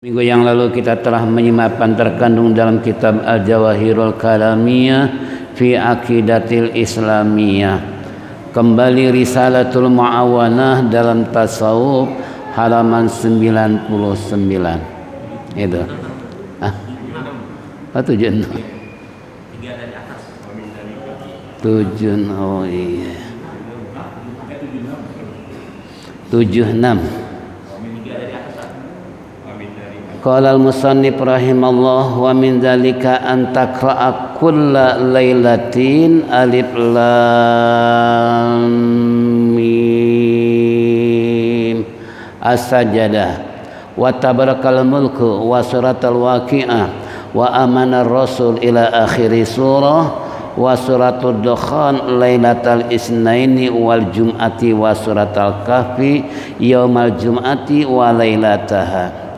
Minggu yang lalu kita telah menyimak terkandung dalam kitab Al-Jawahirul Kalamiyah fi Aqidatil Islamiyah. Kembali Risalatul Mu'awanah dalam tasawuf halaman 99. Itu. Ah. Oh, 76. 7. Oh iya. 76. Qala al-musannif rahimallah wa min dzalika an taqra'a kulla lailatin alif lam mim as-sajdah wa tabarakal mulku wa suratul waqi'ah wa amana ar-rasul ila akhir surah wa suratul dukhan lailatal isnaini wal jum'ati wa suratul kahfi yaumal jum'ati wa lailataha.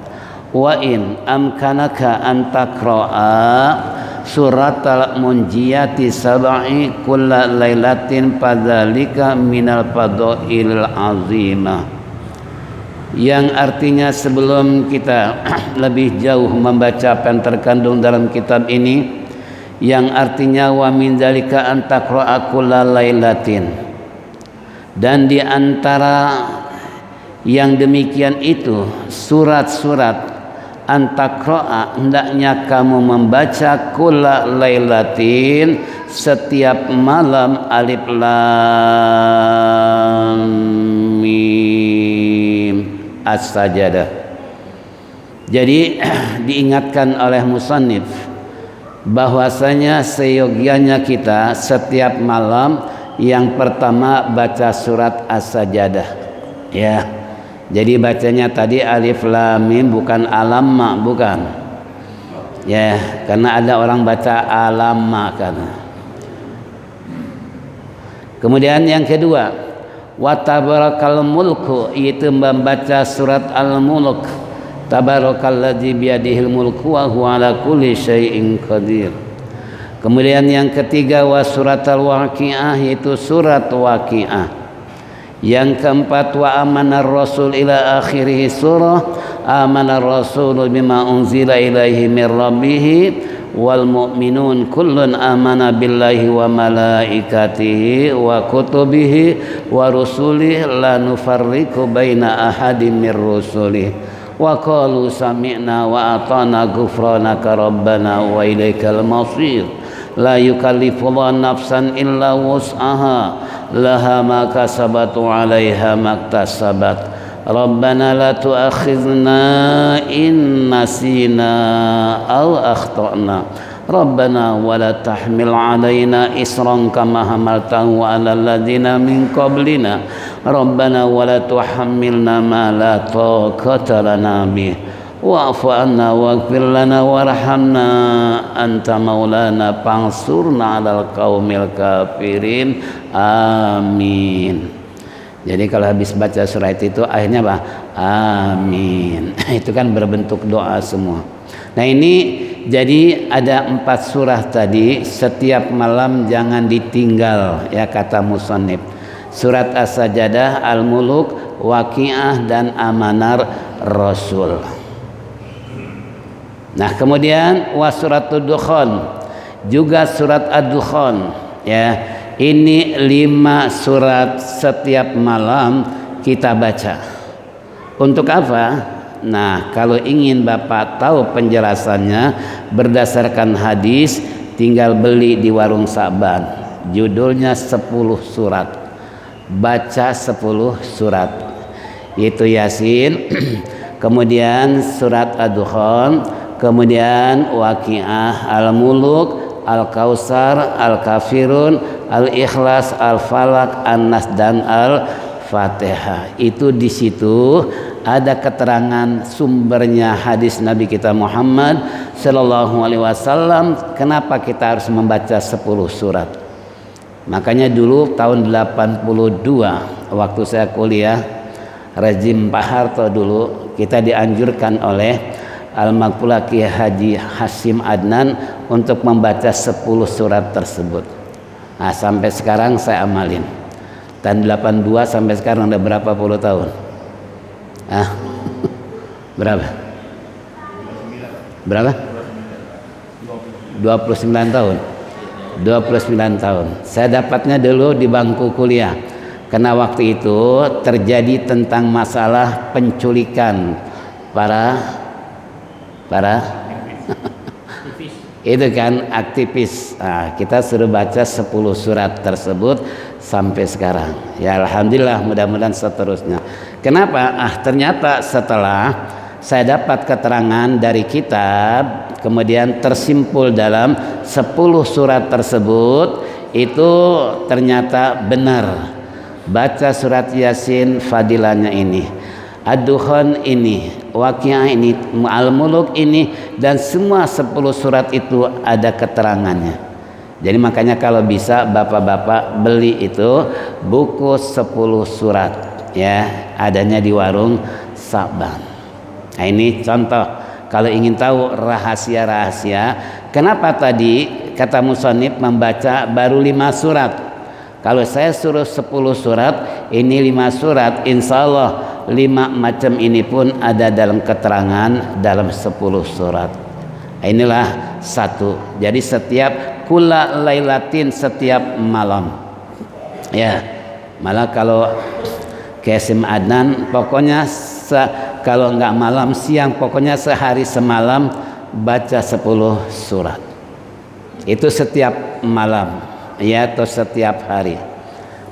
Wa in amkanaka an taqra'a suratal munjiyati sab'i kulla lailatin fadzalika minal fadailil azimah, yang artinya sebelum kita lebih jauh membaca apa yang terkandung dalam kitab ini, yang artinya wa min dzalika an taqra'a kulla lailatin, dan di antara yang demikian itu surat-surat antakroa, hendaknya kamu membaca kulla lailatin, setiap malam, alif lam mim as-sajdah. Jadi diingatkan oleh musannif bahwasanya seyogianya kita setiap malam yang pertama baca surat as-sajdah, ya. Jadi bacanya tadi alif lam mim, bukan alamma, bukan. Ya, karena ada orang baca alamma kan. Kemudian yang kedua, wa tabarakal mulku, yaitu membaca surat al-mulk. Tabarakalladzi biyadihil mulku wa huwa ala kulli syai'in qadir. Kemudian yang ketiga, wa suratul waqi'ah, yaitu surat waqi'ah. Yang keempat, wa amana rasul ila akhirih surah, amana rasul bima unzila ilaihi min rabbih wal mu'minun kullun amana billahi wa malaikatihi wa kutubihi wa rusulihi la nufarriqu baina ahadin min rusulihi wa qalu sami'na wa ata'na ghufranaka rabbana wa ilaikal masir la yukallifullahu nafsan illa wus'aha laha ma kasabat wa 'alaiha maktasabat rabbana la tu'akhidhna in nasina aw akhtana rabbana wa la tahmil 'alaina isran kama hamaltahu 'alal ladzina min qablina rabbana wa la tuhammilna ma la taqata lana bih wa'fu anna waghfir lana warhamna anta maulana fansurna 'alal qaumil kafirin amin. Jadi kalau habis baca surat itu akhirnya apa? Amin. Itu kan berbentuk doa semua. Nah ini jadi ada 4 surah tadi, setiap malam jangan ditinggal, ya kata musannif. Surat as-sajdah, al-mulk, waqi'ah, dan amanar rasul. Nah kemudian wa suratul dukhan, juga surat ad-dukhan, ya. Ini 5 surat setiap malam kita baca. Untuk apa? Nah kalau ingin Bapak tahu penjelasannya berdasarkan hadis, tinggal beli di warung Saban. Judulnya 10 surat. Baca 10 surat. Itu Yasin, kemudian surat ad-dukhan, kemudian waqi'ah, al-muluk, al-kausar, al-kafirun, al-ikhlas, al-falak, an-nas, dan al-fatihah. Itu di situ ada keterangan sumbernya hadis Nabi kita Muhammad sallallahu alaihi wasallam kenapa kita harus membaca 10 surat. Makanya dulu tahun 82 waktu saya kuliah rezim Pak Harto dulu, kita dianjurkan oleh Al-Maqpulah Kiai Haji Hasyim Adnan untuk membaca 10 surat tersebut. Nah, sampai sekarang saya amalin. Dan 82 sampai sekarang udah berapa puluh tahun? Berapa? Berapa? 29 tahun. 29 tahun. Saya dapatnya dulu di bangku kuliah. Karena waktu itu terjadi tentang masalah penculikan para itu kan aktivis. Nah, kita suruh baca 10 surat tersebut sampai sekarang. Ya alhamdulillah, mudah-mudahan seterusnya. Kenapa? Ternyata setelah saya dapat keterangan dari kitab, kemudian tersimpul dalam 10 surat tersebut, itu ternyata benar. Baca surat Yasin fadilahnya ini, Ad-Dukhan ini, Waqiah ini, Al-Muluk ini, dan semua 10 surat itu ada keterangannya. Jadi makanya kalau bisa bapak-bapak beli itu buku 10 surat ya, adanya di warung Saban. Nah ini contoh kalau ingin tahu rahasia-rahasia kenapa tadi kata musannif membaca baru 5 surat. Kalau saya suruh 10 surat, ini 5 surat, insya Allah 5 macam ini pun ada dalam keterangan dalam 10 surat. Inilah satu. Jadi setiap kula lailatin, setiap malam. Ya, malah kalau Qasim Adnan pokoknya kalau enggak malam siang, pokoknya sehari semalam baca 10 surat. Itu setiap malam ya, atau setiap hari.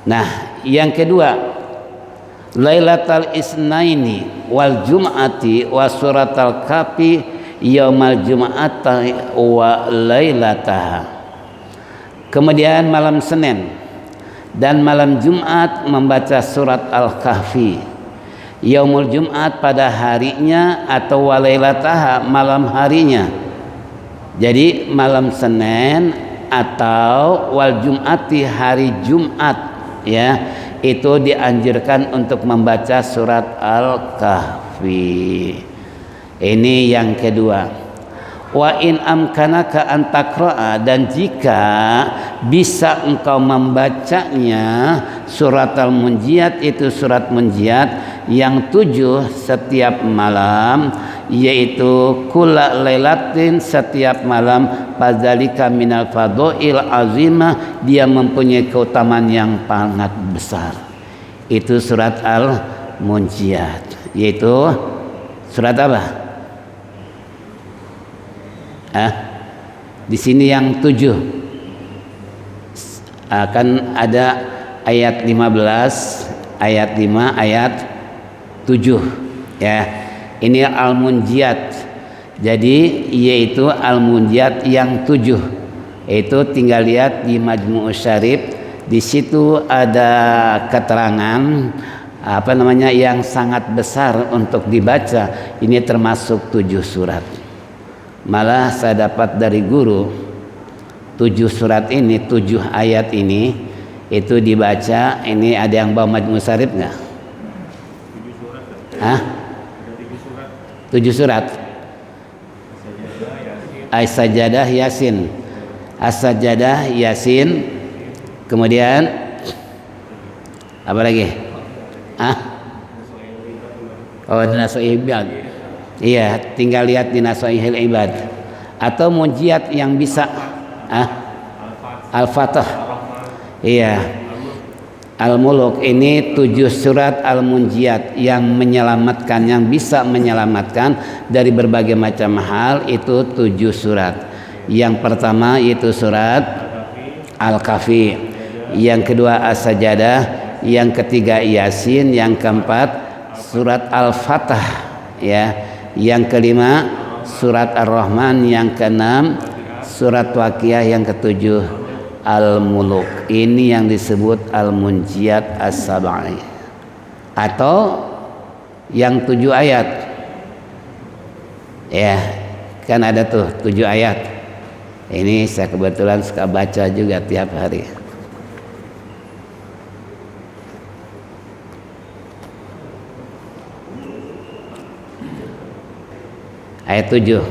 Nah, yang kedua, Lailatul Isnaini wal Jum'ati wa suratal Kafi yaumal Jum'ati wa lailataha. Kemudian malam Senin dan malam Jumat membaca surat Al-Kahfi. Yaumul Jumat pada harinya atau walailataha malam harinya. Jadi malam Senin atau wal Jum'ati hari Jumat ya, itu dianjurkan untuk membaca surat Al-Kahfi. Ini yang kedua. Wa in amkanaka an taqra'a, dan jika bisa engkau membacanya surat Al-Munjiat, itu surat Munjiat yang 7 setiap malam, yaitu kula lailatin setiap malam, fadzalika minal fadhail azimah, dia mempunyai keutamaan yang sangat besar. Itu surat Al-Munjiat, yaitu surat apa? Di sini yang 7 akan ada ayat 15, ayat 5, ayat 7 ya. Ini Al-Munjiat. Jadi yaitu Al-Munjiat yang 7. Itu tinggal lihat di Majmu' Syarif, di situ ada keterangan yang sangat besar untuk dibaca. Ini termasuk 7 surat. Malah saya dapat dari guru 7 surat ini, 7 ayat ini itu dibaca. Ini ada yang bawa Majmu' Syarif nggak? 7 surat. As-Sajadah, Yasin. As-Sajadah, Yasin. Kemudian apa lagi? Nasoihil Ibad. Iya, tinggal lihat di Nasoihil Ibad. Atau Munjiat yang bisa Al-Fatah. Iya. Al-Muluk ini 7 surat Al-Munjiat yang menyelamatkan, yang bisa menyelamatkan dari berbagai macam hal, itu 7 surat. Yang pertama itu surat Al-Kahfi, yang kedua As-Sajadah, yang ketiga Yasin, yang keempat surat Al-Fatah ya, yang kelima surat Ar-Rahman, yang keenam surat Waqiah, yang ketujuh Al-Muluk. Ini yang disebut Al-Munjiat As-Sab'i, atau yang 7 ayat ya, kan ada tuh 7 ayat. Ini saya kebetulan suka baca juga tiap hari. Ayat 7,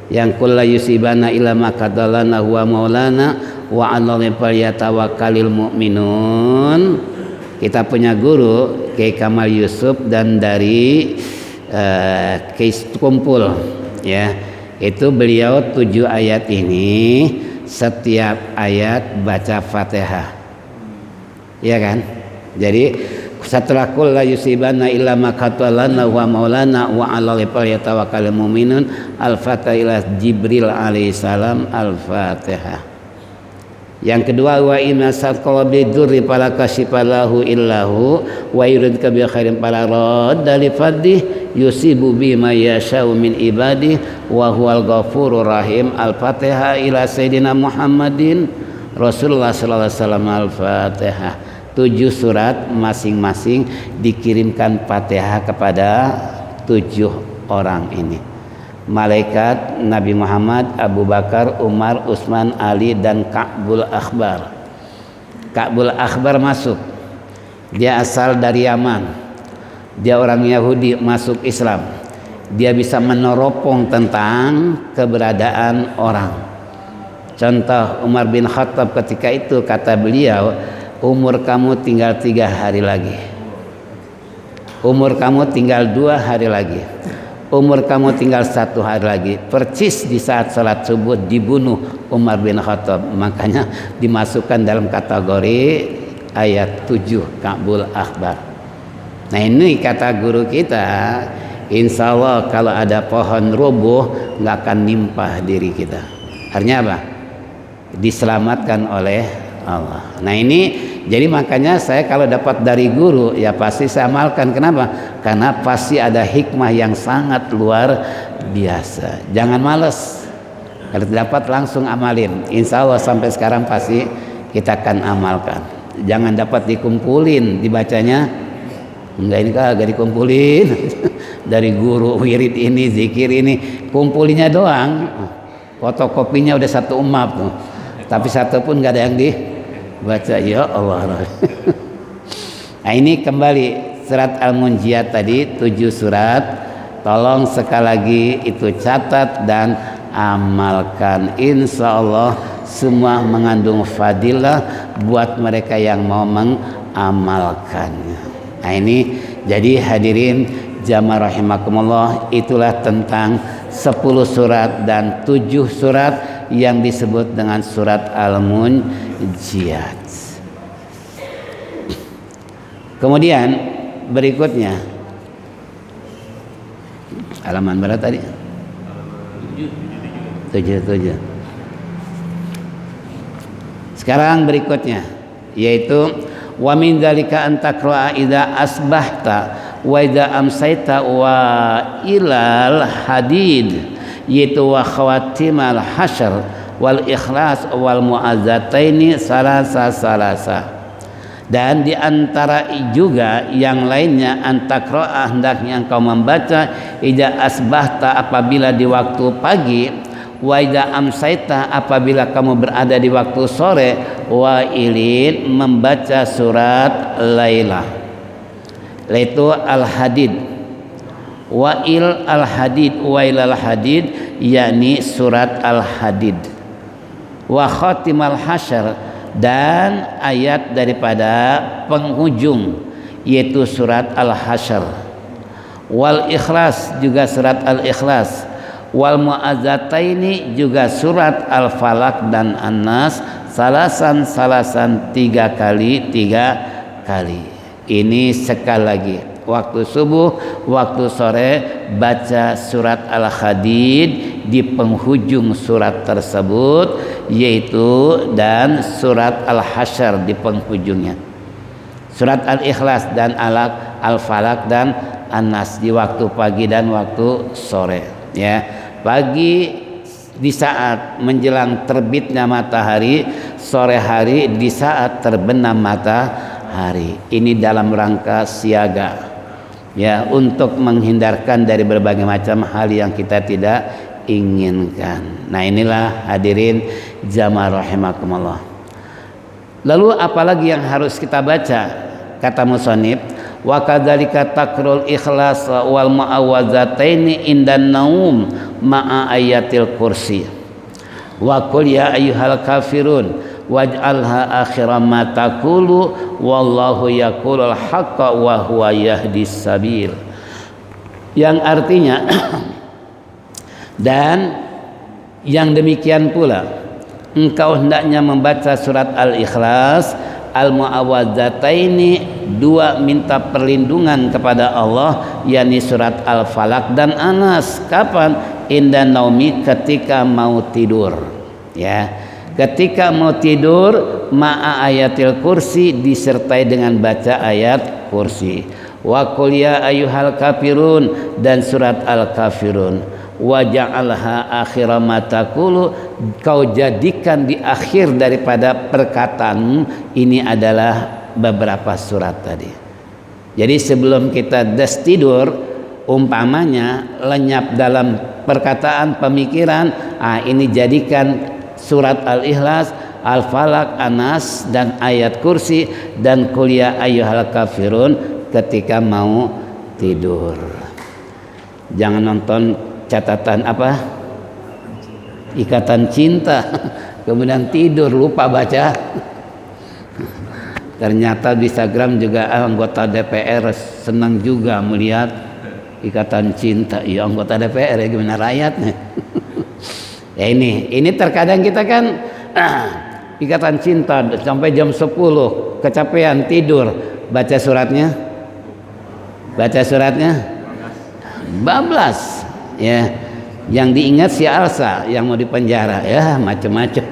yang kulla yusibana illa ma qadalana huwa maulana wa 'alal falyatawakkalul mu'minun. Kita punya guru Kiai Kamal Yusuf, dan dari Kiai Kumpul ya, Itu beliau 7 ayat ini setiap ayat baca Fatihah. Ya kan? Jadi setelah qul la yusibana illa ma qatalana wa maulana wa 'alal falyatawakkalul mu'minun al-fatihah ila Jibril alaihi salam al-Fatihah. Yang kedua wa inna saqabi dzurri fala kashifalahu illahu wa yuridka bi khairin fala radda li fadih yusibu bima yasha'u min ibadi wa huwal ghafurur rahim. Al-Fatihah ila Sayyidina Muhammadin Rasulullah sallallahu alaihi wasallam al-Fatihah. 7 surat masing-masing dikirimkan Fatihah kepada 7 orang ini. Malaikat Nabi Muhammad, Abu Bakar, Umar, Utsman, Ali dan Ka'bul Akhbar. Ka'bul Akhbar masuk. Dia asal dari Yaman. Dia orang Yahudi masuk Islam. Dia bisa meneropong tentang keberadaan orang. Contoh Umar bin Khattab ketika itu kata beliau, umur kamu tinggal 3 hari lagi. Umur kamu tinggal 2 hari lagi. Umur kamu tinggal 1 hari lagi. Percis di saat salat subuh dibunuh Umar bin Khattab. Makanya dimasukkan dalam kategori ayat 7 Ka'bul Akhbar. Nah ini kata guru kita, insya Allah kalau ada pohon roboh nggak akan nimpah diri kita. Artinya apa? Diselamatkan oleh Allah. Nah ini jadi makanya saya kalau dapat dari guru ya pasti saya amalkan. Kenapa? Karena pasti ada hikmah yang sangat luar biasa. Jangan males. Kalau dapat langsung amalin. Insya Allah sampai sekarang pasti kita akan amalkan. Jangan dapat dikumpulin dibacanya. Enggak, ini kagak dikumpulin. Dari guru wirid ini, zikir ini, kumpulinya doang. Fotokopinya udah 1 umap tuh. Tapi 1 pun nggak ada yang dibaca. Ya Allah. Nah ini kembali surat Al-Munjiyat tadi 7 surat. Tolong sekali lagi itu catat dan amalkan. Insya Allah semua mengandung fadilah buat mereka yang mau mengamalkannya. Nah ini jadi hadirin jamaah rahimakumullah, itulah tentang 10 surat dan 7 surat yang disebut dengan surat Al-Munjiyat. Kemudian berikutnya halaman berapa tadi? 7. Sekarang berikutnya yaitu wa min dzalika an taqra'a idza asbahta wa idza amsayta wa ilal hadid, yaitu wa khawatimal hasyr wal ikhlas wal mu'azzataini salasa. Dan di antara juga yang lainnya antakroah hendaknya engkau membaca idza asbahta apabila di waktu pagi, wa idza amsaita apabila kamu berada di waktu sore, wa ilin membaca surat Lailah, yaitu Al-Hadid. Wa il Al-Hadid wa ilal hadid yakni surat Al-Hadid. Wa khatimal hasyr dan ayat daripada penghujung yaitu surat Al-Hasyr. Wal Ikhlas juga surat Al-Ikhlas. Wal Mu'azzataini juga surat Al-Falaq dan An-Nas salasan 3 kali. Ini sekali lagi waktu subuh, waktu sore baca surat Al-Hadid di penghujung surat tersebut, yaitu dan surat Al-Hasyr di penghujungnya. Surat Al-Ikhlas dan Al-Falaq dan An-Nas di waktu pagi dan waktu sore. Ya, pagi di saat menjelang terbitnya matahari, sore hari di saat terbenam matahari. Ini dalam rangka siaga. Ya, untuk menghindarkan dari berbagai macam hal yang kita tidak inginkan. Nah inilah hadirin jamaah rahimakumullah. Lalu apalagi yang harus kita baca? Kata musannif, wa kadzalika takrul ikhlas wal mu'awwadzataini indan naum ma'a ayatil kursi. Wa qul ya ayyuhal kafirun waj'alha akhira ma taqulu wallahu yaqulul haqqa wa huwa yahdis sabil. Yang artinya dan Yang demikian pula engkau hendaknya membaca surat Al-Ikhlas, Al-Mu'awwadzataini, dua minta perlindungan kepada Allah, yakni surat Al-Falaq dan Anas. Kapan? Inda naumi, ketika mau tidur, ya. Ketika mau tidur, ma'a ayatil kursi, disertai dengan baca ayat kursi. Wa qul ya ayyuhal kafirun, dan surat Al-Kafirun. Wa ja'alha akhira ma taqulu, kau jadikan di akhir daripada perkataan. Ini adalah beberapa surat tadi. Jadi sebelum kita tidur, umpamanya lenyap dalam perkataan, pemikiran, ini jadikan surat Al-Ikhlas, Al-Falaq, Anas, dan ayat kursi, dan qul ya ayyuhal kafirun ketika mau tidur. Jangan nonton catatan apa, Ikatan Cinta kemudian tidur lupa baca. Ternyata di Instagram juga anggota DPR senang juga melihat Ikatan Cinta. Ya anggota DPR ya, gimana rakyatnya. Ya ini terkadang kita kan Ikatan Cinta sampai jam 10 kecapean tidur, baca suratnya bablas, ya. Yang diingat si Alsa yang mau dipenjara, ya macam-macam.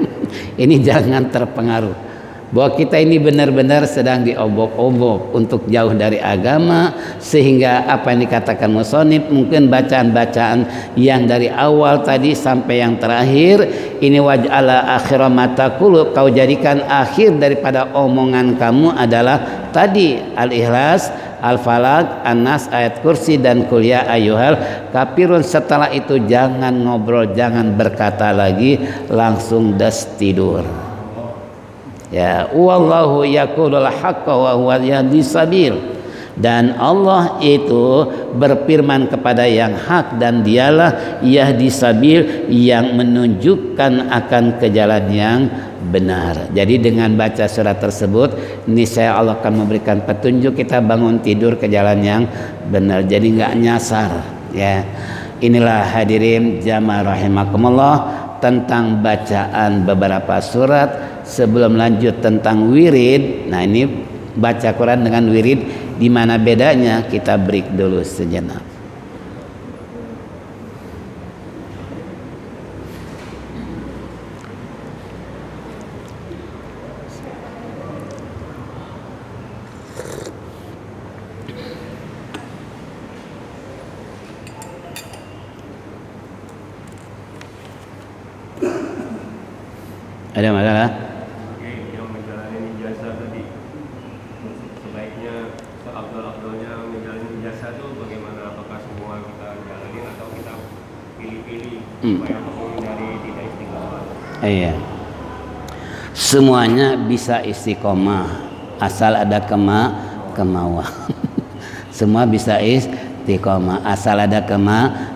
Ini jangan terpengaruh bahwa kita ini benar-benar sedang diobok-obok untuk jauh dari agama, sehingga apa yang dikatakan musonib, mungkin bacaan-bacaan yang dari awal tadi sampai yang terakhir ini, waj'ala akhira ma taqulu, kau jadikan akhir daripada omongan kamu adalah tadi Al-Ikhlas, Al-Falaq, An-Nas, ayat kursi, dan qul ya ayyuhal kafirun. Setelah itu jangan ngobrol, jangan berkata lagi, langsung tidur. Ya, wallahu yaqulul haqqa wa huwa yahdis sabil, dan Allah itu berfirman kepada yang hak, dan dialah yahdis sabil, yang menunjukkan akan ke jalan yang benar. Jadi dengan baca surat tersebut niscaya Allah akan memberikan petunjuk kita bangun tidur ke jalan yang benar, jadi nggak nyasar, ya. Inilah hadirin jamaah rahimakumullah tentang bacaan beberapa surat. Sebelum lanjut tentang wirid, nah ini baca Quran dengan wirid, di mana bedanya, kita break dulu sejenak. Ada masalah? Yang menjalani ijazah tadi, sebaiknya seabdul-abdulnya menjalani ijazah itu bagaimana? Apakah semua kita jalani atau kita pilih-pilih supaya menghindari tidak istiqomah? Iya. Semuanya bisa istiqomah asal ada kemauan. Semua bisa istiqomah asal ada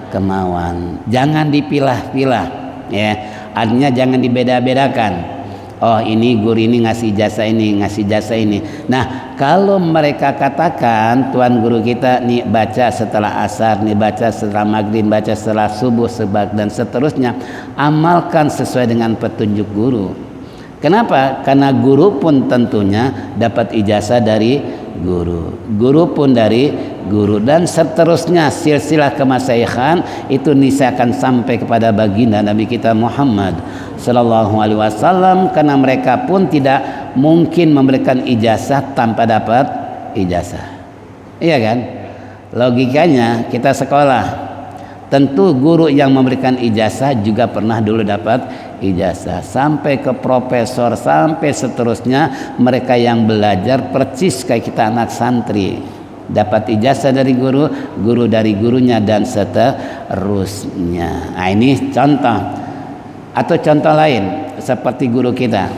kemauan. Jangan dipilah-pilah, ya. Artinya jangan dibeda-bedakan. Oh ini guru ini ngasih jasa ini, ngasih jasa ini. Nah kalau mereka katakan tuan guru kita nih baca setelah asar, nih baca setelah maghrib, baca setelah subuh, sebag dan seterusnya, amalkan sesuai dengan petunjuk guru. Kenapa? Karena guru pun tentunya dapat ijazah dari guru, guru pun dari guru, dan seterusnya silsilah kemasyayikhan itu niscaya akan sampai kepada baginda Nabi kita Muhammad sallallahu alaihi wasallam, karena mereka pun tidak mungkin memberikan ijazah tanpa dapat ijazah. Iya kan? Logikanya kita sekolah, tentu guru yang memberikan ijazah juga pernah dulu dapat ijazah, sampai ke profesor, sampai seterusnya. Mereka yang belajar persis kayak kita anak santri, dapat ijazah dari guru, guru dari gurunya, dan seterusnya. Nah ini contoh. Atau contoh lain seperti guru kita,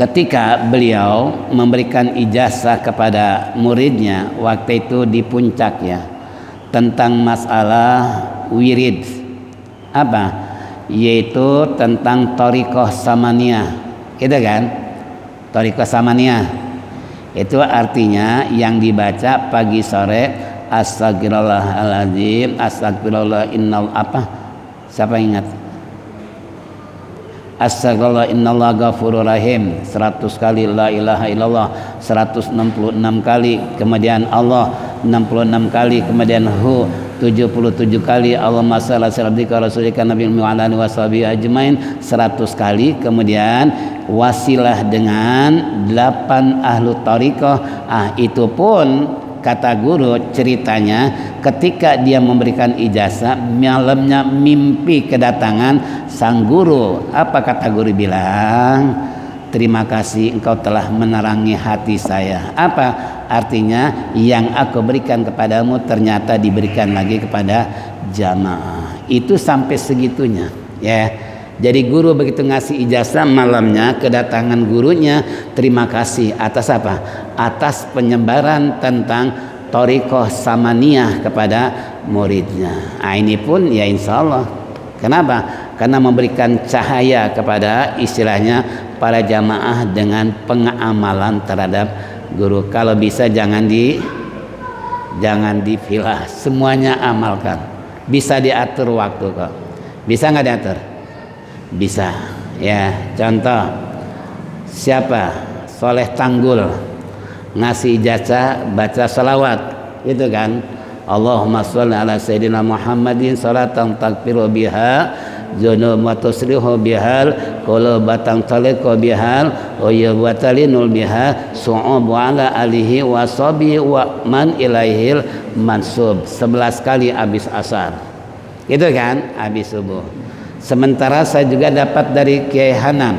ketika beliau memberikan ijazah kepada muridnya waktu itu di puncak, ya, tentang masalah wirid, apa, yaitu tentang thariqah samaniyah, gitu kan? Thariqah samaniyah itu artinya yang dibaca pagi sore, astagfirullahaladzim, astagfirullah innal apa, siapa ingat? Astagfirullah innallaha ghafurur rahim 100 kali, la ilaha illallah 166 kali, kemudian Allah 66 kali, kemudian hu 77 kali, Allahumma shalli ala sayyidika rasulika nabiyil wa ala alihi washabihi ajmain 100 kali, kemudian wasilah dengan 8 ahlu thariqah. Itu pun kata guru ceritanya ketika dia memberikan ijazah, malamnya mimpi kedatangan sang guru. Apa kata guru bilang? Terima kasih engkau telah menerangi hati saya. Apa artinya? Yang aku berikan kepadamu ternyata diberikan lagi kepada jamaah. Itu sampai segitunya ya. Jadi guru begitu ngasih ijazah, malamnya kedatangan gurunya, terima kasih atas apa? Atas penyebaran tentang thariqah samaniyah kepada muridnya. Ini pun ya insya Allah. Kenapa? Karena memberikan cahaya kepada istilahnya para jamaah dengan pengamalan terhadap guru. Kalau bisa jangan dipilah, semuanya amalkan. Bisa diatur waktu kok. Bisa nggak diatur? Bisa ya. Contoh siapa? Soleh Tanggul ngasih ijazah baca salawat itu kan, Allahumma sholli ala sayyidina Muhammadin salatan takfiru biha dzunub wa tusrihu bihal qulubatan taliqu bihal wa yawtalinul biha su'ub wa ala alihi wa sahbihi wa man ilaihil mansub 11 kali habis asar itu kan, habis subuh. Sementara saya juga dapat dari Kiai Hanan,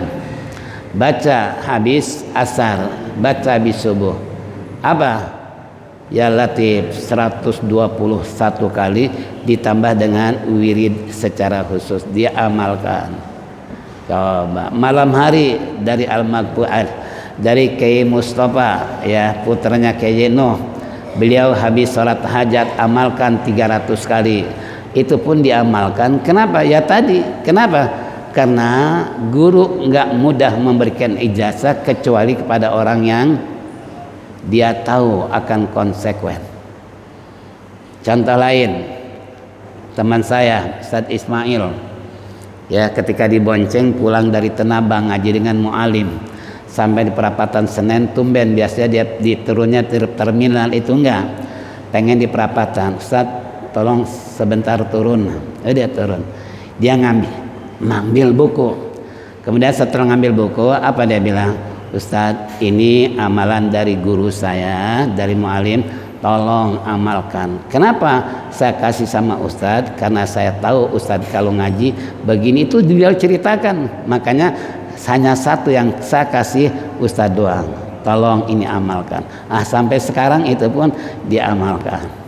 baca habis asar, baca habis subuh. Apa? Ya Latif 121 kali ditambah dengan wirid secara khusus, dia amalkan. Coba malam hari dari Al-Maghfu'ad, dari Kiai Mustafa ya, putranya Kiai Nuh, beliau habis sholat hajat amalkan 300 kali. Itu pun diamalkan. Kenapa? Ya tadi. Kenapa? Karena guru nggak mudah memberikan ijazah kecuali kepada orang yang dia tahu akan konsekuen. Contoh lain, teman saya Ustadz Ismail ya, ketika dibonceng pulang dari Tenabang ngaji dengan mu'alim sampai di perapatan Senen, tumben biasanya dia diturunnya di terminal, itu enggak, pengen di perapatan. Ustadz tolong sebentar turun. Dia turun, dia ngambil buku. Kemudian setelah ngambil buku, apa dia bilang? Ustadz, ini amalan dari guru saya, dari mu'alim, tolong amalkan. Kenapa saya kasih sama Ustadz? Karena saya tahu Ustadz kalau ngaji begini itu dia ceritakan. Makanya hanya satu yang saya kasih Ustadz doang, tolong ini amalkan. Sampai sekarang itu pun diamalkan.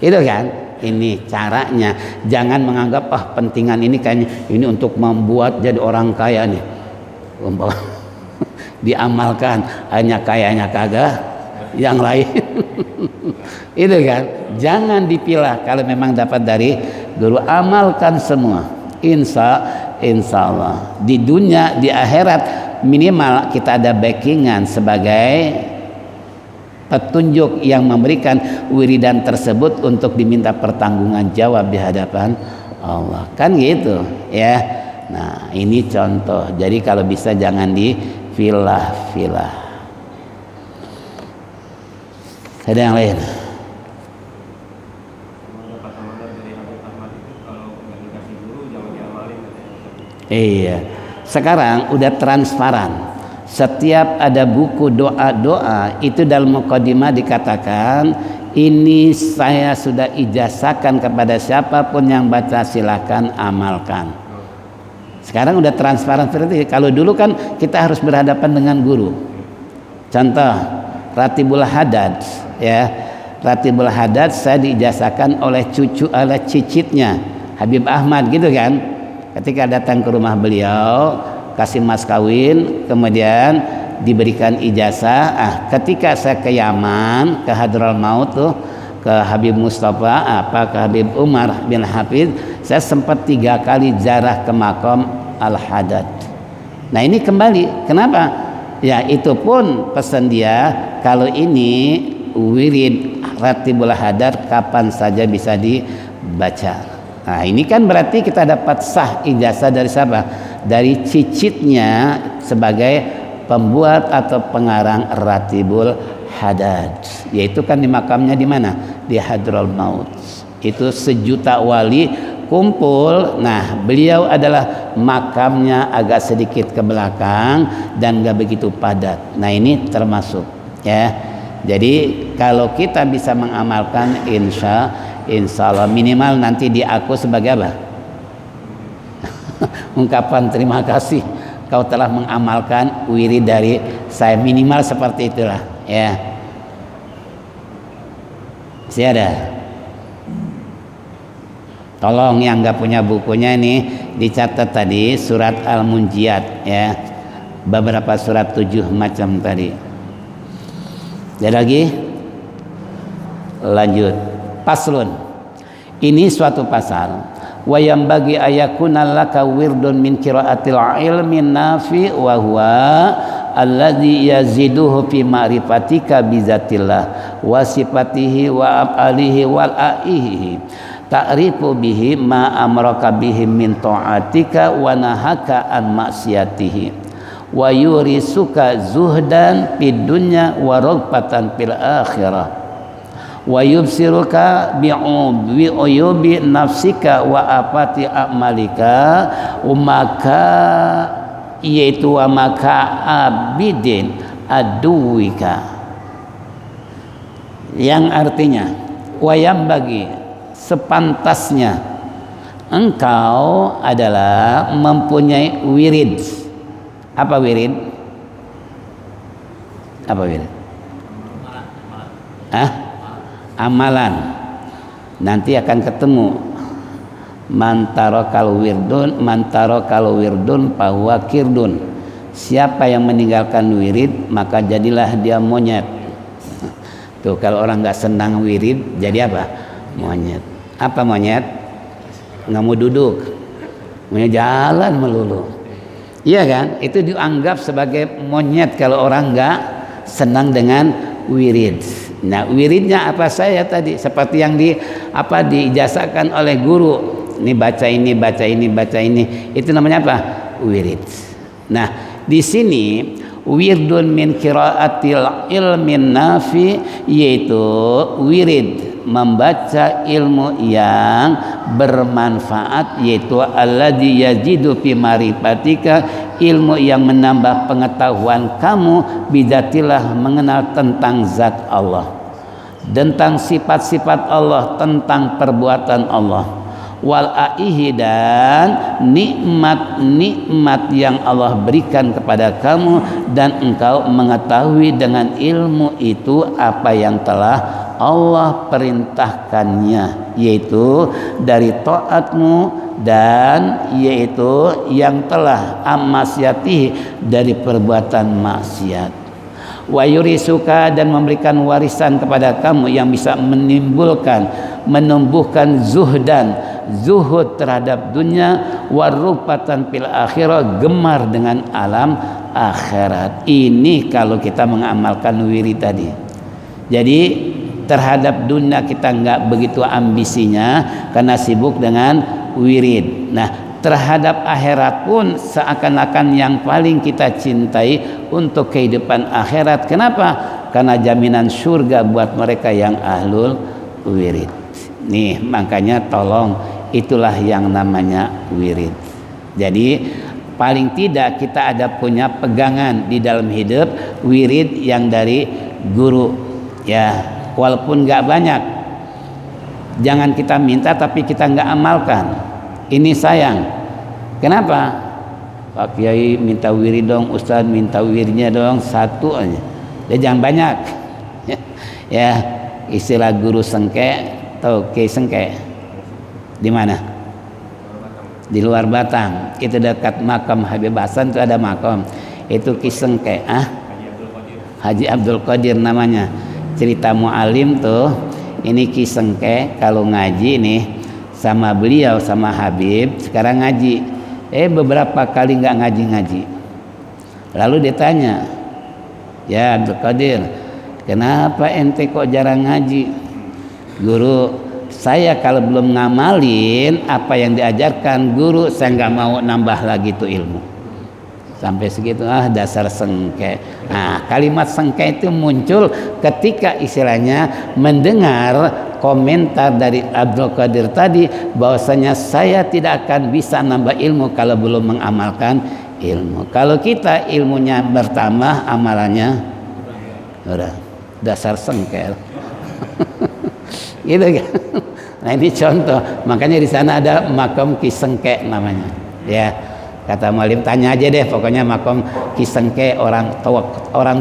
Itu kan, ini caranya. Jangan menganggap pentingan ini kayaknya ini untuk membuat jadi orang kaya nih, diamalkan, hanya kayanya kagak yang lain. Itu kan, jangan dipilah. Kalau memang dapat dari guru, amalkan semua. Insya Allah di dunia, di akhirat minimal kita ada backingan sebagai petunjuk yang memberikan wiridan tersebut untuk diminta pertanggungan jawab di hadapan Allah, kan gitu ya. Nah ini contoh. Jadi kalau bisa jangan dipilah-pilah. Ada yang lain? Iya, sekarang udah transparan. Setiap ada buku doa-doa itu dalam mukadimah dikatakan, ini saya sudah ijazahkan kepada siapapun yang baca silakan amalkan. Sekarang udah transparan seperti itu. Kalau dulu kan kita harus berhadapan dengan guru. Contoh Ratibul Haddad ya. Ratibul Haddad saya diijazahkan oleh cicitnya Habib Ahmad gitu kan. Ketika datang ke rumah beliau kasih mas kawin, kemudian diberikan ijazah. Ketika saya ke Yaman, ke Hadral Maut tuh, ke Habib Mustafa, ke Habib Umar bin Hafid, saya sempat 3 kali ziarah ke makam Al-Haddad. Nah ini kembali, kenapa? Ya itu pun pesan dia, kalau ini wirid Ratibul Haddad kapan saja bisa dibaca. Nah ini kan berarti kita dapat sah ijazah dari siapa? dari cicitnya sebagai pembuat atau pengarang Ratibul Hadad, yaitu kan di makamnya di mana? Di Hadraul Maut. Itu sejuta wali kumpul. Nah, beliau adalah makamnya agak sedikit ke belakang dan gak begitu padat. Nah, ini termasuk ya. Jadi kalau kita bisa mengamalkan insya Allah minimal nanti diaku sebagai apa? Ungkapan terima kasih kau telah mengamalkan wirid dari saya, minimal seperti itulah ya. Masih ada? Tolong yang nggak punya bukunya ini dicatat tadi surat Al-Munjiat ya, beberapa surat 7 macam tadi. Ada lagi? Lanjut. Paslun. Ini suatu pasal. Wa yambagi ayakuna laka wirdun min qiraatil ilmi nafi wa huwa alladzi yaziduhu fi ma'rifatika bizatillah wa sifatihi wa af'alihi wal aihi ta'rifu bihi ma amraka bihi min ta'atika wa nahaka an maksiatihi wa yurisuka zuhdan fid dunya wa raghbatan fil akhirah wa yubsiruka bi'uyubi nafsika wa apati a'malika maka yaitu wa maka abidin aduwika, yang artinya wayam bagi sepantasnya engkau adalah mempunyai wirid. Apa wirid? Apa wirid? Amalan. Nanti akan ketemu mantarokal wirdun bahwa kirdun. Siapa yang meninggalkan wirid maka jadilah dia monyet. Tuh kalau orang nggak senang wirid jadi apa? Monyet. Apa monyet? Nggak mau duduk, mau jalan melulu. Iya kan? Itu dianggap sebagai monyet kalau orang nggak senang dengan wirid. Nah, wiridnya apa saya tadi seperti yang diijazahkan oleh guru. Ini baca ini, baca ini, baca ini. Itu namanya apa? Wirid. Nah, di sini wirdun min qiraatil ilmin nafi, yaitu wirid membaca ilmu yang bermanfaat, yaitu alladzi yazidu fi marifatika, ilmu yang menambah pengetahuan kamu bidatillah, mengenal tentang zat Allah, tentang sifat-sifat Allah, tentang perbuatan Allah, wal aihi, dan nikmat-nikmat yang Allah berikan kepada kamu, dan engkau mengetahui dengan ilmu itu apa yang telah Allah perintahkannya, yaitu dari taatmu, dan yaitu yang telah amasyatihi, dari perbuatan maksiat. Wa yurisuka, dan memberikan warisan kepada kamu yang bisa menumbuhkan zuhud terhadap dunia, warupatan fil akhirah, gemar dengan alam akhirat. Ini kalau kita mengamalkan wirid tadi. Jadi terhadap dunia kita nggak begitu ambisinya karena sibuk dengan wirid. Nah, terhadap akhirat pun seakan-akan yang paling kita cintai untuk kehidupan akhirat. Kenapa? Karena jaminan surga buat mereka yang ahlul wirid. Nih, makanya tolong, itulah yang namanya wirid. Jadi paling tidak kita ada punya pegangan di dalam hidup, wirid yang dari guru ya. Walaupun nggak banyak, jangan kita minta tapi kita nggak amalkan. Ini sayang. Kenapa? Pak Kiai minta wirid dong, Ustadz minta wiridnya dong, satu aja. Dia jangan banyak. Ya, istilah guru sengke atau Kiai sengke. Di mana? Di luar Batang. Itu dekat makam Habib Hasan itu ada makam. Itu Kiai sengke. Haji Abdul Qadir namanya. Cerita mu'alim tuh, ini Ki Sengke kalau ngaji nih sama beliau sama Habib, sekarang ngaji. Beberapa kali nggak ngaji. Lalu dia tanya, ya Abdul Qadir, kenapa ente kok jarang ngaji? Guru, saya kalau belum ngamalin apa yang diajarkan guru, saya nggak mau nambah lagi tuh ilmu. Sampai segitu, dasar sengke. Nah, kalimat sengke itu muncul ketika istilahnya mendengar komentar dari Abdul Qadir tadi bahwasanya saya tidak akan bisa nambah ilmu kalau belum mengamalkan ilmu. Kalau kita ilmunya bertambah, amalannya udah dasar sengkel. Gitu kan. Nah, ini contoh. Makanya di sana ada makom kisengke namanya. Ya, kata mualim, tanya aja deh, pokoknya makom kisengke orang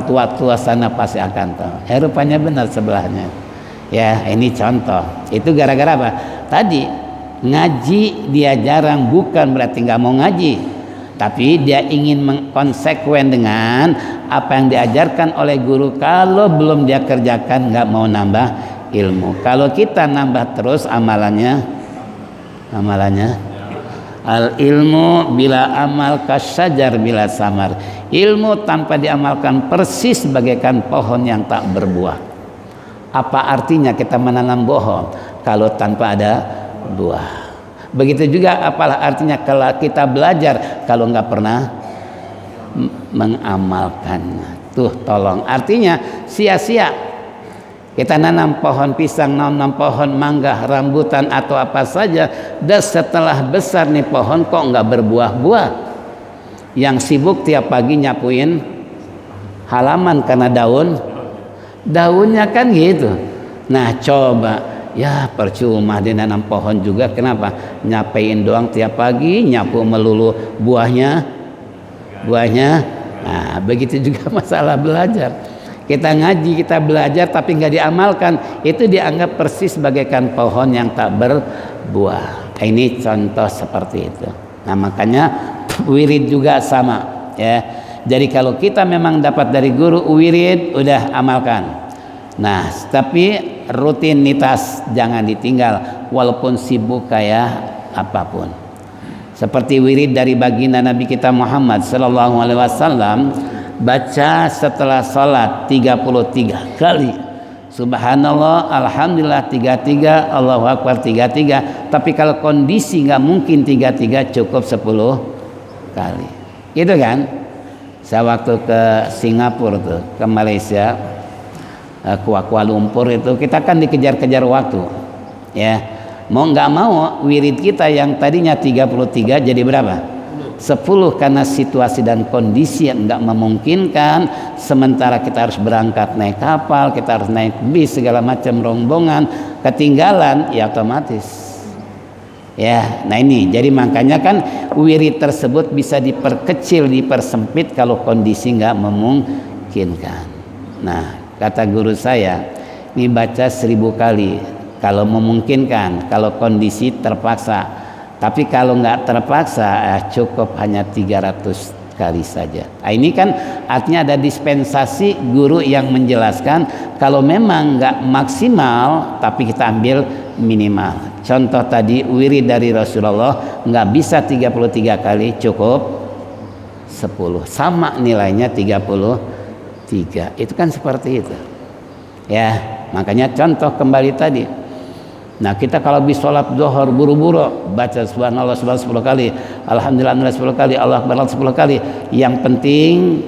tua sana pasti akan tahu. Rupanya benar sebelahnya. Ya, ini contoh. Itu gara-gara apa? Tadi ngaji dia jarang, bukan berarti nggak mau ngaji, tapi dia ingin mengkonsekuen dengan apa yang diajarkan oleh guru. Kalau belum dia kerjakan, nggak mau nambah ilmu. Kalau kita nambah terus amalannya al ilmu bila amal kasyajar bila samar. Ilmu tanpa diamalkan persis bagaikan pohon yang tak berbuah. Apa artinya kita menanam pohon kalau tanpa ada buah? Begitu juga apalah artinya kalau kita belajar kalau nggak pernah mengamalkannya. Tuh tolong, artinya sia-sia kita nanam pohon pisang, nanam pohon mangga, rambutan atau apa saja, dan setelah besar nih pohon kok nggak berbuah-buah. Yang sibuk tiap pagi nyapuin halaman karena daunnya kan gitu. Nah coba, ya percuma dia nanam pohon juga. Kenapa? Nyapain doang tiap pagi, nyapu melulu buahnya. Nah begitu juga masalah belajar. Kita ngaji, kita belajar tapi nggak diamalkan, itu dianggap persis bagaikan pohon yang tak berbuah. Ini contoh seperti itu. Nah makanya wirid juga sama ya. Jadi kalau kita memang dapat dari guru wirid, udah amalkan. Nah tapi rutinitas jangan ditinggal walaupun sibuk kayak apapun. Seperti wirid dari baginda Nabi kita Muhammad sallallahu alaihi wasallam, baca setelah sholat 33 kali subhanallah, alhamdulillah 33, Allahu akbar 33. Tapi kalau kondisi nggak mungkin 33, cukup 10 kali. Gitu kan? Saya waktu ke Singapura tuh, ke Malaysia, Kuala Lumpur itu, kita kan dikejar-kejar waktu ya. Mau nggak mau wirid kita yang tadinya 33 jadi berapa? 10, karena situasi dan kondisi yang nggak memungkinkan. Sementara kita harus berangkat naik kapal, kita harus naik bis, segala macam rombongan, ketinggalan ya otomatis ya. Nah ini jadi makanya kan wirid tersebut bisa diperkecil, dipersempit kalau kondisi nggak memungkinkan. Nah kata guru saya, ini baca 1000 kali kalau memungkinkan, kalau kondisi terpaksa. Tapi kalau nggak terpaksa, cukup hanya 300 kali saja. Nah, ini kan artinya ada dispensasi guru yang menjelaskan kalau memang nggak maksimal, tapi kita ambil minimal. Contoh tadi wirid dari Rasulullah nggak bisa 33 kali, cukup 10. Sama nilainya 33. Itu kan seperti itu. Ya, makanya contoh kembali tadi. Nah kita kalau habis sholat zuhur buru-buru baca subhanallah 10 kali, alhamdulillah 10 kali, Allah akbar 10 kali. Yang penting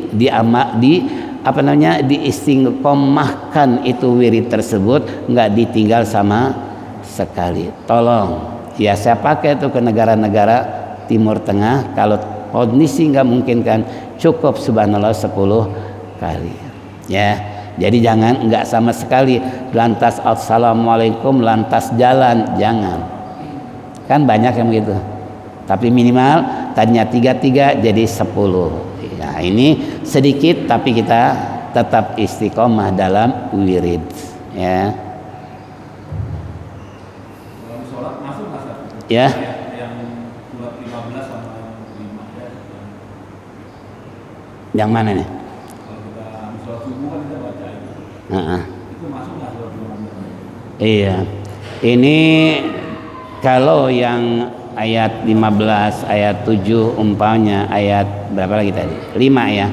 diistiqomahkan itu wirid tersebut, nggak ditinggal sama sekali. Tolong ya, saya pakai itu ke negara-negara Timur Tengah. Kalau kondisi nggak mungkin kan, cukup subhanallah 10 kali ya. Jadi jangan nggak sama sekali lantas assalamualaikum lantas jalan, jangan. Kan banyak yang begitu. Tapi minimal tadinya 33 jadi 10. Nah ini sedikit tapi kita tetap istiqomah dalam wirid ya. Dalam sholat masuk nggak Ustaz? Ya. Yang surat 15 sama 5 ya. Yang mana nih? Kalau kita sholat subuh kan kita baca itu. Itu masuk nggak surat 15? Iya. Ini kalau yang ayat 15, ayat 7 umpamanya ayat berapa lagi tadi? 5 ya.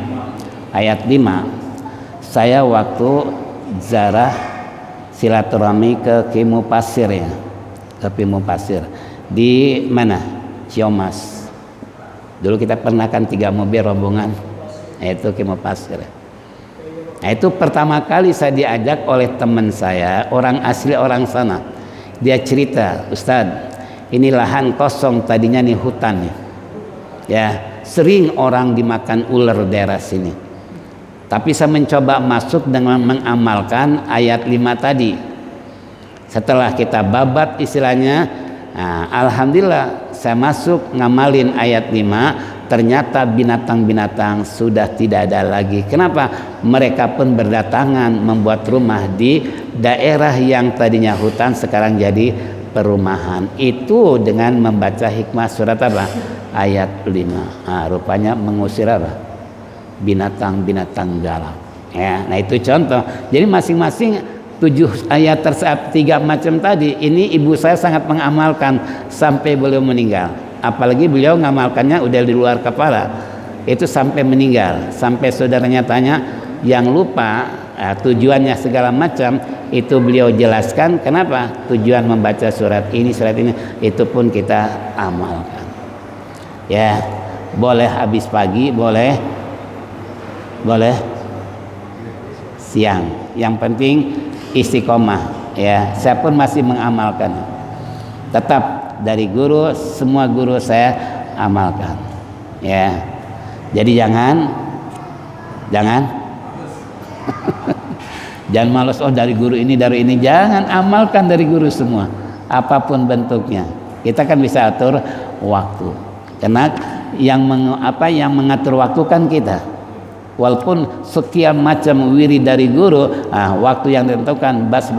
Ayat 5. Saya waktu zarah silaturahmi ke Kimu Pasir ya. Topi Mufasir di mana? Ciamas. Dulu kita pernah kan 3 mobil rombongan, itu Ki Mufasir. Nah itu pertama kali saya diajak oleh teman saya, orang asli orang sana. Dia cerita, Ustadz, ini lahan kosong tadinya nih hutan nih. Ya, sering orang dimakan ular daerah sini. Tapi saya mencoba masuk dengan mengamalkan ayat 5 tadi. Setelah kita babat istilahnya, nah, alhamdulillah saya masuk ngamalin ayat 5. Ternyata binatang-binatang sudah tidak ada lagi. Kenapa? Mereka pun berdatangan membuat rumah di daerah yang tadinya hutan sekarang jadi perumahan. Itu dengan membaca hikmah surat apa? Ayat 5. Nah, rupanya mengusir apa? Binatang-binatang galak. Ya, nah itu contoh. Jadi masing-masing 7 ayat tersebut 3 macam tadi. Ini ibu saya sangat mengamalkan sampai beliau meninggal. Apalagi beliau ngamalkannya udah di luar kepala, itu sampai meninggal, sampai saudaranya tanya yang lupa tujuannya segala macam, itu beliau jelaskan kenapa tujuan membaca surat ini itu pun kita amalkan. Ya, boleh habis pagi, boleh siang, yang penting istiqomah. Ya, saya pun masih mengamalkan, tetap dari guru, semua guru saya amalkan. Ya, jadi jangan jangan malas, oh dari guru ini, jangan, amalkan dari guru semua, apapun bentuknya. Kita kan bisa atur waktu, karena yang mengatur waktu kan kita. Walaupun sekian macam wirid dari guru, waktu yang ditentukan bas,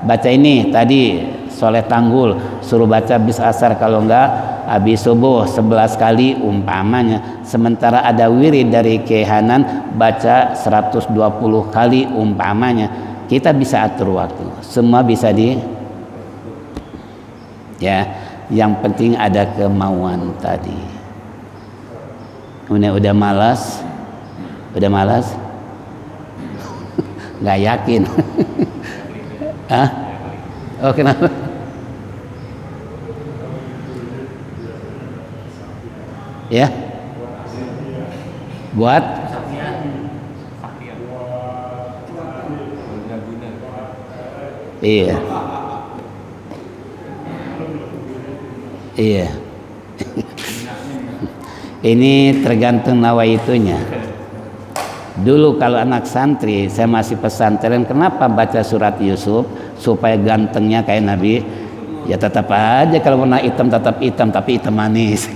baca ini tadi soleh tanggul, suruh baca bis asar, kalau enggak habis subuh 11 kali umpamanya. Sementara ada wirid dari Kehanan baca 120 kali umpamanya. Kita bisa atur waktu, semua bisa ya, yang penting ada kemauan tadi. Udah malas nggak yakin. Oh kenapa? Ya, buat iya ini tergantung nawaitunya. Dulu kalau anak santri, saya masih pesantren, kenapa baca surat Yusuf? Supaya gantengnya kayak Nabi. Ya tetap aja kalau warna hitam tetap hitam, tapi hitam manis.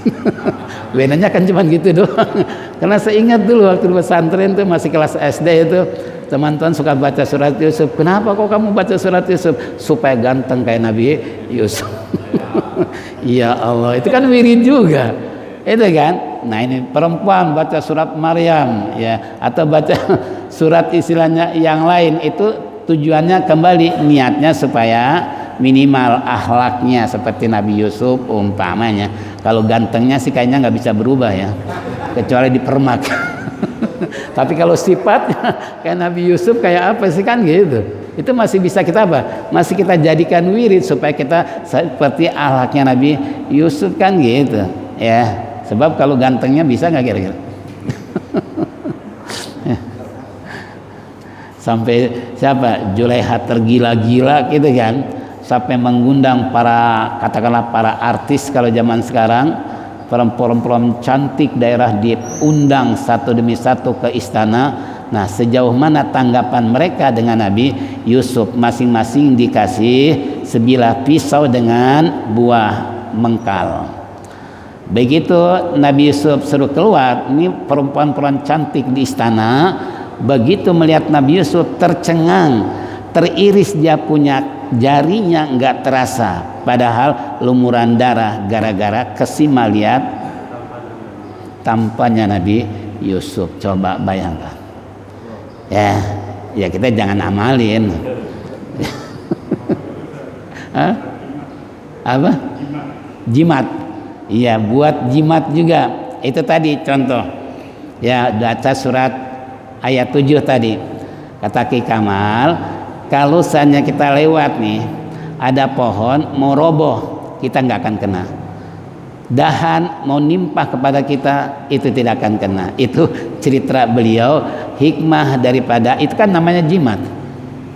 Bedanya kan cuma gitu doang. Karena saya ingat dulu waktu pesantren tuh masih kelas SD itu, teman-teman suka baca surat Yusuf. Kenapa kok kamu baca surat Yusuf? Supaya ganteng kayak Nabi Yusuf. Ya Allah, itu kan wirid juga. Itu kan. Nah ini perempuan baca surat Maryam, ya, atau baca surat istilahnya yang lain, itu tujuannya kembali niatnya supaya minimal akhlaknya seperti Nabi Yusuf umpamanya. Kalau gantengnya sih kayaknya nggak bisa berubah ya, kecuali dipermak. Tapi kalau sifatnya kayak Nabi Yusuf kayak apa sih kan gitu, itu masih bisa kita apa? Masih kita jadikan wirid supaya kita seperti akhlaknya Nabi Yusuf kan gitu ya. Sebab kalau gantengnya bisa nggak kira-kira? Sampai siapa? Julaiha tergila-gila gitu kan, sampai mengundang katakanlah para artis kalau zaman sekarang, perempuan-perempuan cantik daerah diundang satu demi satu ke istana. Nah sejauh mana tanggapan mereka dengan Nabi Yusuf? Masing-masing dikasih sebilah pisau dengan buah mengkal. Begitu Nabi Yusuf suruh keluar, ini perempuan-perempuan cantik di istana, begitu melihat Nabi Yusuf tercengang, teriris, dia punya jarinya nggak terasa, padahal lumuran darah gara-gara kesima lihat tampannya Nabi Yusuf. Coba bayangkan ya kita jangan amalin. Apa? Jimat. Iya, buat jimat juga. Itu tadi contoh. Ya, baca surat ayat 7 tadi. Kata Ki Kamal, kalau misalnya kita lewat nih, ada pohon mau roboh, kita nggak akan kena. Dahan mau nimpah kepada kita, itu tidak akan kena. Itu cerita beliau, hikmah daripada itu kan namanya jimat.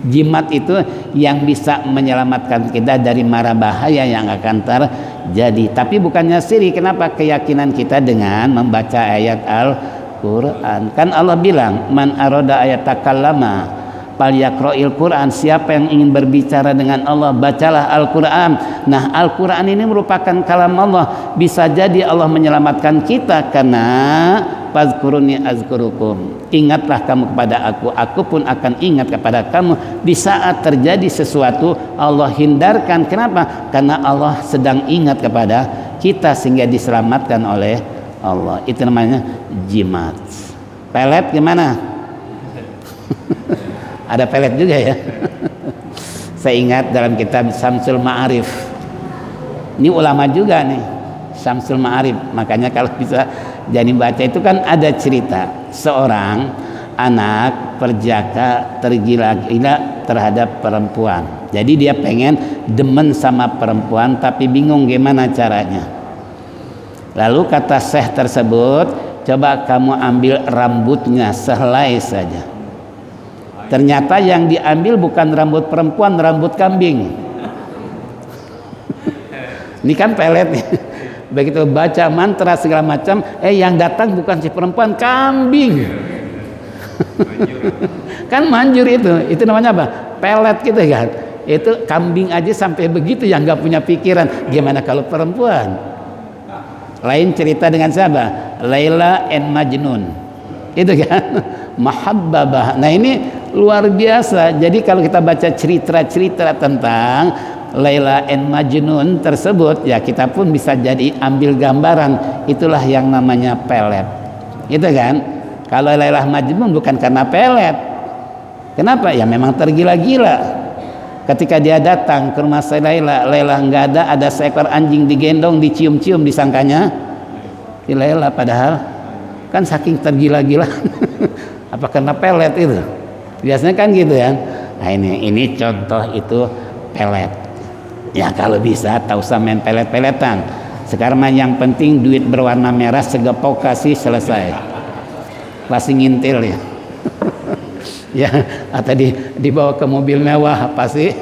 Jimat itu yang bisa menyelamatkan kita dari mara bahaya yang akan terjadi. Tapi bukannya syirik. Kenapa? Keyakinan kita dengan membaca ayat Al-Quran. Kan Allah bilang, man aroda ayat takallama falyaqra'il Quran, siapa yang ingin berbicara dengan Allah, bacalah Al-Quran. Nah, Al-Quran ini merupakan kalam Allah. Bisa jadi Allah menyelamatkan kita karena fazkuruni azkurukum, ingatlah kamu kepada aku pun akan ingat kepada kamu. Di saat terjadi sesuatu Allah hindarkan. Kenapa? Karena Allah sedang ingat kepada kita sehingga diselamatkan oleh Allah. Itu namanya jimat. Pelet gimana? Ada pelet juga ya. Saya ingat dalam kitab Syamsul Ma'arif, ini ulama juga nih, Syamsul Ma'arif. Makanya kalau bisa jadi baca itu kan ada cerita seorang anak perjaka tergila-gila terhadap perempuan. Jadi dia pengen demen sama perempuan tapi bingung gimana caranya. Lalu kata syekh tersebut, coba kamu ambil rambutnya sehelai saja. Ternyata yang diambil bukan rambut perempuan, rambut kambing. Ini kan pelet nih. Begitu baca mantra segala macam, yang datang bukan si perempuan, kambing. Kan manjur itu namanya apa? Pelet gitu kan. Itu kambing aja sampai begitu yang nggak punya pikiran. Gimana kalau perempuan? Lain cerita dengan siapa? Laila and Majnun. Itu kan mahabbabah. Nah ini luar biasa. Jadi kalau kita baca cerita-cerita tentang Laila and Majnun tersebut, ya kita pun bisa jadi ambil gambaran. Itulah yang namanya pelet. Itu kan. Kalau Laila Majnun bukan karena pelet. Kenapa? Ya memang tergila-gila. Ketika dia datang ke rumah Laila nggak ada seekor anjing digendong, dicium-cium, disangkanya si Laila, padahal kan saking tergila-gila. Apa karena pelet itu? Biasanya kan gitu ya. Nah ini contoh itu pelet. Ya kalau bisa tak usah main pelet-peletan. Sekarang yang penting duit berwarna merah segepok kasih, selesai. Pasti ngintil ya. Ya atau dibawa ke mobil mewah pasti.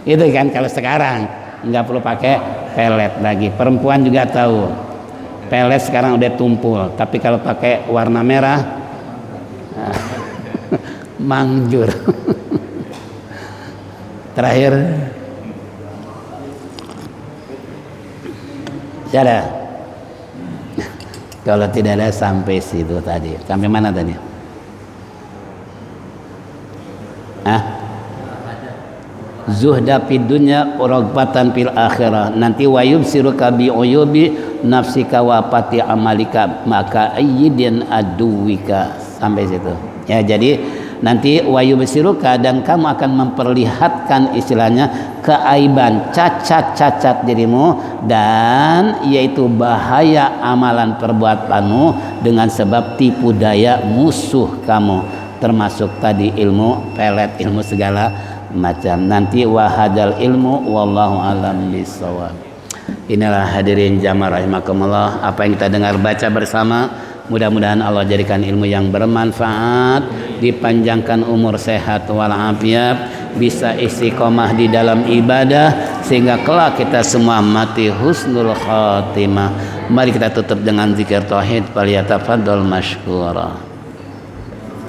Itu kan kalau sekarang nggak perlu pakai pelet lagi. Perempuan juga tahu. Pelet sekarang udah tumpul, tapi kalau pakai warna merah mangjur. Terakhir ada. Kalau tidak ada sampai situ tadi. Sampai mana tadi? Zuhda fid dunya ragbatan fil akhirah. Nanti wayub siruka bi uyubi nafsika wa pati amalika maka ayyidin aduwika, sampai situ. Ya jadi nanti wayub siruka, dan kamu akan memperlihatkan istilahnya keaiban, cacat-cacat dirimu, dan yaitu bahaya amalan perbuatanmu dengan sebab tipu daya musuh kamu, termasuk tadi ilmu pelet, ilmu segala macam. Nanti wahadal ilmu wallahu alam bisawab. Inilah hadirin jamaah rahimakumullah, apa yang kita dengar baca bersama, mudah-mudahan Allah jadikan ilmu yang bermanfaat, dipanjangkan umur sehat walafiat, bisa istiqomah di dalam ibadah sehingga kelak kita semua mati husnul khatimah. Mari kita tutup dengan zikir tauhid. Falyatafaddal mashkura.